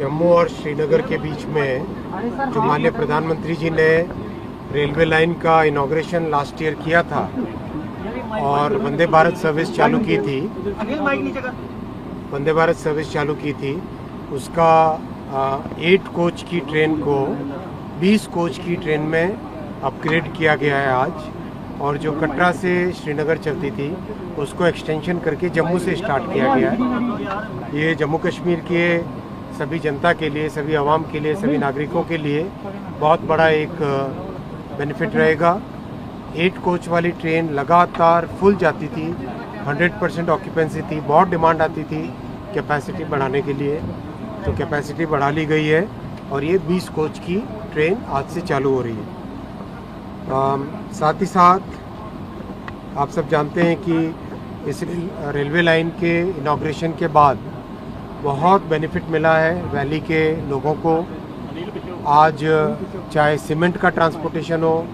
जम्मू और श्रीनगर के बीच में जो माननीय प्रधानमंत्री जी ने रेलवे लाइन का इनॉग्रेशन लास्ट ईयर किया था और वंदे भारत सर्विस चालू की थी, वंदे भारत सर्विस चालू की थी, उसका 8 कोच की ट्रेन को 20 कोच की ट्रेन में अपग्रेड किया गया है आज। और जो कटरा से श्रीनगर चलती थी उसको एक्सटेंशन करके जम्मू से स्टार्ट किया गया है। ये जम्मू कश्मीर के सभी जनता के लिए, सभी आवाम के लिए, सभी नागरिकों के लिए बहुत बड़ा एक बेनिफिट रहेगा। 8 कोच वाली ट्रेन लगातार फुल जाती थी, 100% ऑक्यूपेंसी थी, बहुत डिमांड आती थी कैपेसिटी बढ़ाने के लिए, तो कैपेसिटी बढ़ा ली गई है और ये 20 कोच की ट्रेन आज से चालू हो रही है। साथ ही साथ आप सब जानते हैं कि इस रेलवे लाइन के इनॉग्रेशन के बाद बहुत बेनिफिट मिला है वैली के लोगों को। आज चाहे सीमेंट का ट्रांसपोर्टेशन हो,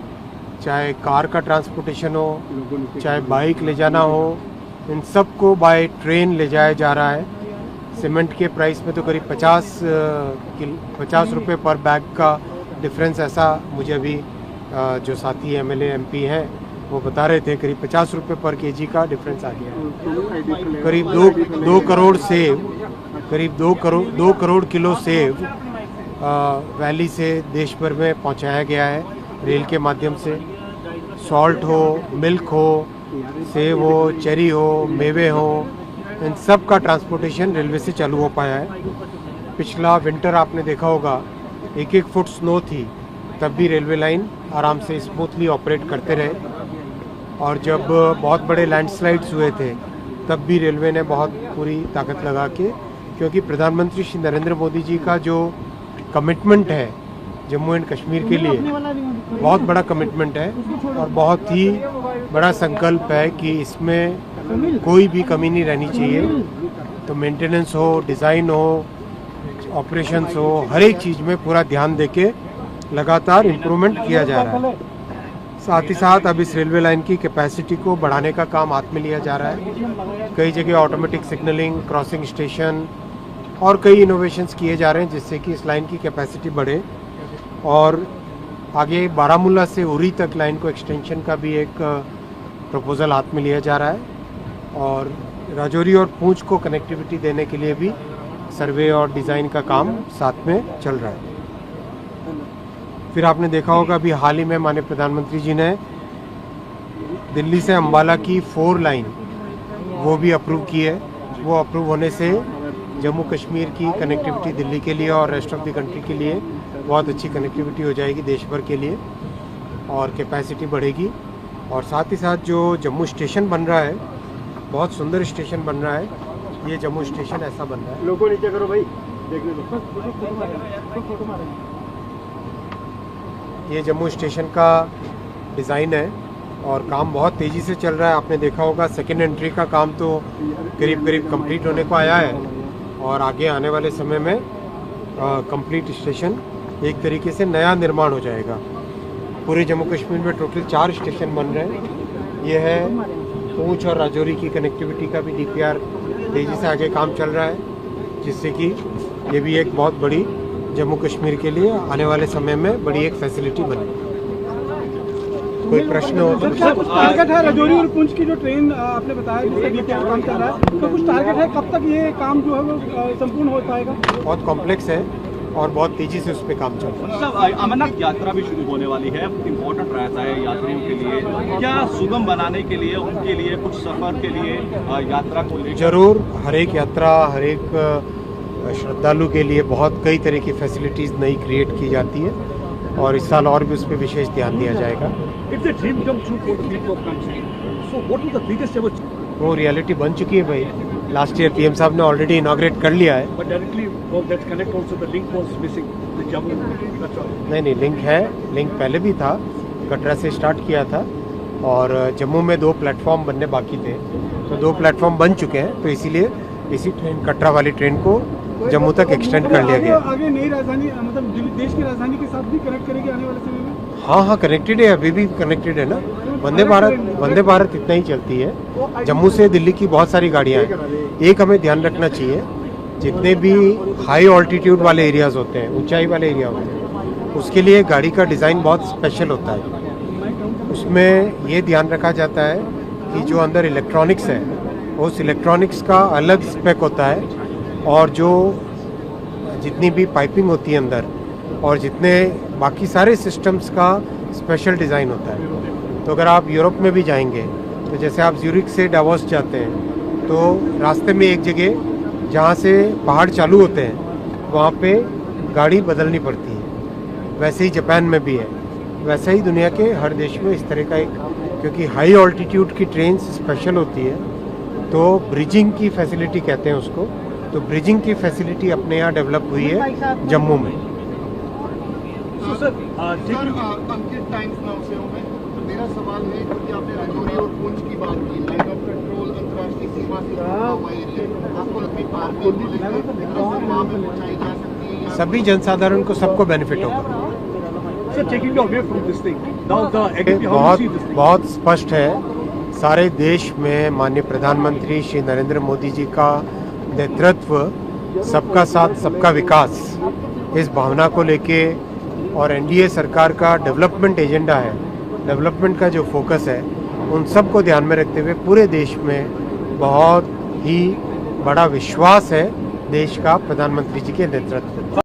चाहे कार का ट्रांसपोर्टेशन हो, चाहे बाइक ले जाना हो, इन सब को बाय ट्रेन ले जाया जा रहा है। सीमेंट के प्राइस में तो करीब 50 रुपये पर बैग का डिफरेंस, ऐसा मुझे अभी जो साथी एमएलए एमपी हैं वो बता रहे थे, करीब 50 रुपये पर केजी का डिफरेंस आ गया है। करीब 2 करोड़ सेब, करीब 2 करोड़ किलो सेब वैली से देश भर में पहुंचाया गया है रेल के माध्यम से। सॉल्ट हो, मिल्क हो, सेब हो, चेरी हो, मेवे हो, इन सब का ट्रांसपोर्टेशन रेलवे से चालू हो पाया है। पिछला विंटर आपने देखा होगा 1-1 फुट स्नो थी, तब भी रेलवे लाइन आराम से स्मूथली ऑपरेट करते रहे। और जब बहुत बड़े लैंडस्लाइड्स हुए थे तब भी रेलवे ने बहुत पूरी ताकत लगा के, क्योंकि प्रधानमंत्री श्री नरेंद्र मोदी जी का जो कमिटमेंट है जम्मू एंड कश्मीर के लिए, बहुत बड़ा कमिटमेंट है और बहुत ही बड़ा संकल्प है कि इसमें कोई भी कमी नहीं रहनी चाहिए। तो मेंटेनेंस हो, डिज़ाइन हो, ऑपरेशंस हो, हर एक चीज़ में पूरा ध्यान देके लगातार इम्प्रूवमेंट किया जा रहा है। साथ ही साथ अब इस रेलवे लाइन की कैपेसिटी को बढ़ाने का काम हाथ में लिया जा रहा है। कई जगह ऑटोमेटिक सिग्नलिंग, क्रॉसिंग स्टेशन और कई इनोवेशंस किए जा रहे हैं जिससे कि इस लाइन की कैपेसिटी बढ़े। और आगे बारामूला से उरी तक लाइन को एक्सटेंशन का भी एक प्रपोज़ल हाथ में लिया जा रहा है। और राजौरी और पूंछ को कनेक्टिविटी देने के लिए भी सर्वे और डिज़ाइन का काम साथ में चल रहा है। फिर आपने देखा होगा अभी हाल ही में माननीय प्रधानमंत्री जी ने दिल्ली से अंबाला की 4 लाइन वो भी अप्रूव की है। वो अप्रूव होने से जम्मू कश्मीर की कनेक्टिविटी दिल्ली के लिए और रेस्ट ऑफ द कंट्री के लिए बहुत अच्छी कनेक्टिविटी हो जाएगी देश भर के लिए, और कैपेसिटी बढ़ेगी। और साथ ही साथ जो जम्मू स्टेशन बन रहा है, बहुत सुंदर स्टेशन बन रहा है, ये जम्मू स्टेशन ऐसा बन रहा है। लोगों नीचे करो भाई, देखने दो। ये जम्मू स्टेशन का डिज़ाइन है और काम बहुत तेज़ी से चल रहा है। आपने देखा होगा सेकेंड एंट्री का काम तो करीब कंप्लीट होने को आया है और आगे आने वाले समय में कंप्लीट स्टेशन एक तरीके से नया निर्माण हो जाएगा। पूरे जम्मू कश्मीर में टोटल 4 स्टेशन बन रहे हैं। ये है पूंछ और राजौरी की कनेक्टिविटी का भी डीपीआर तेज़ी से आगे काम चल रहा है, जिससे कि ये भी एक बहुत बड़ी जम्मू कश्मीर के लिए आने वाले समय में बड़ी एक फैसिलिटी बने। कोई प्रश्न हो तो? कुछ टारगेट है राजौरी और पुंछ की जो ट्रेन आपने बताया जिससे डीपीआर काम चल रहा है, तो कुछ टारगेट है कब तक ये काम जो है वो संपूर्ण हो पाएगा? बहुत कॉम्प्लेक्स है और बहुत तेजी से उस पर काम चल रहा है। अमरनाथ यात्रा भी शुरू होने वाली है, इम्पोर्टेंट रहता है यात्रियों के लिए। क्या सुगम बनाने के लिए, उनके लिए कुछ सफर के लिए यात्रा को लेकर? जरूर, हर एक यात्रा, हर एक श्रद्धालु के लिए बहुत कई तरह की फैसिलिटीज़ नई क्रिएट की जाती है और इस साल और भी उस पर विशेष ध्यान दिया जाएगा। वो रियलिटी बन चुकी है भाई। लास्ट ईयर पीएम साहब ने ऑलरेडी इनॉग्रेट कर लिया है। नहीं, लिंक है। लिंक पहले भी था, कटरा से स्टार्ट किया था और जम्मू में 2 प्लेटफॉर्म बनने बाकी थे, तो 2 प्लेटफॉर्म बन चुके हैं। तो इसीलिए इसी ट्रेन, कटरा वाली ट्रेन को जम्मू तक एक्सटेंड कर लिया गया। आगे नई राजधानी, मतलब देश की राजधानी के साथ भी कनेक्ट करेगी आने वाले समय में? हाँ, कनेक्टेड है, अभी भी कनेक्टेड है ना। वंदे भारत इतना ही चलती है। जम्मू से दिल्ली की बहुत सारी गाड़ियाँ हैं। एक हमें ध्यान रखना चाहिए जितने भी हाई ऑल्टीट्यूड वाले एरियाज़ होते हैं, ऊंचाई वाले एरिया होते हैं, उसके लिए गाड़ी का डिज़ाइन बहुत स्पेशल होता है। उसमें ये ध्यान रखा जाता है कि जो अंदर इलेक्ट्रॉनिक्स है उस इलेक्ट्रॉनिक्स का अलग स्पेक होता है, और जो जितनी भी पाइपिंग होती है अंदर और जितने बाकी सारे सिस्टम्स का स्पेशल डिज़ाइन होता है। तो अगर आप यूरोप में भी जाएंगे तो जैसे आप ज्यूरिख से डावोस जाते हैं तो रास्ते में एक जगह जहाँ से पहाड़ चालू होते हैं वहाँ पे गाड़ी बदलनी पड़ती है। वैसे ही जापान में भी है, वैसे ही दुनिया के हर देश में इस तरह का एक, क्योंकि हाई ऑल्टीट्यूड की ट्रेन स्पेशल होती है तो ब्रिजिंग की फैसिलिटी कहते हैं उसको। तो ब्रिजिंग की फैसिलिटी अपने यहाँ डेवलप हुई है जम्मू में। अंकित टाइम्स नाउ से हूं मैं। तो मेरा सवाल है कि आपने राजौरी और पुंछ की बात की, लाइन ऑफ कंट्रोल अंतर्राष्ट्रीय सीमा से हुआ एरिया, आपको लगता है पार वहाँ पे पहुँचाई जा सकती है? सभी जनसाधारण को सबको बेनिफिट होगा। बहुत स्पष्ट है, सारे देश में माननीय प्रधानमंत्री श्री नरेंद्र मोदी जी का नेतृत्व, सबका साथ सबका विकास, इस भावना को लेके, और एनडीए सरकार का डेवलपमेंट एजेंडा है, डेवलपमेंट का जो फोकस है, उन सब को ध्यान में रखते हुए पूरे देश में बहुत ही बड़ा विश्वास है देश का प्रधानमंत्री जी के नेतृत्व।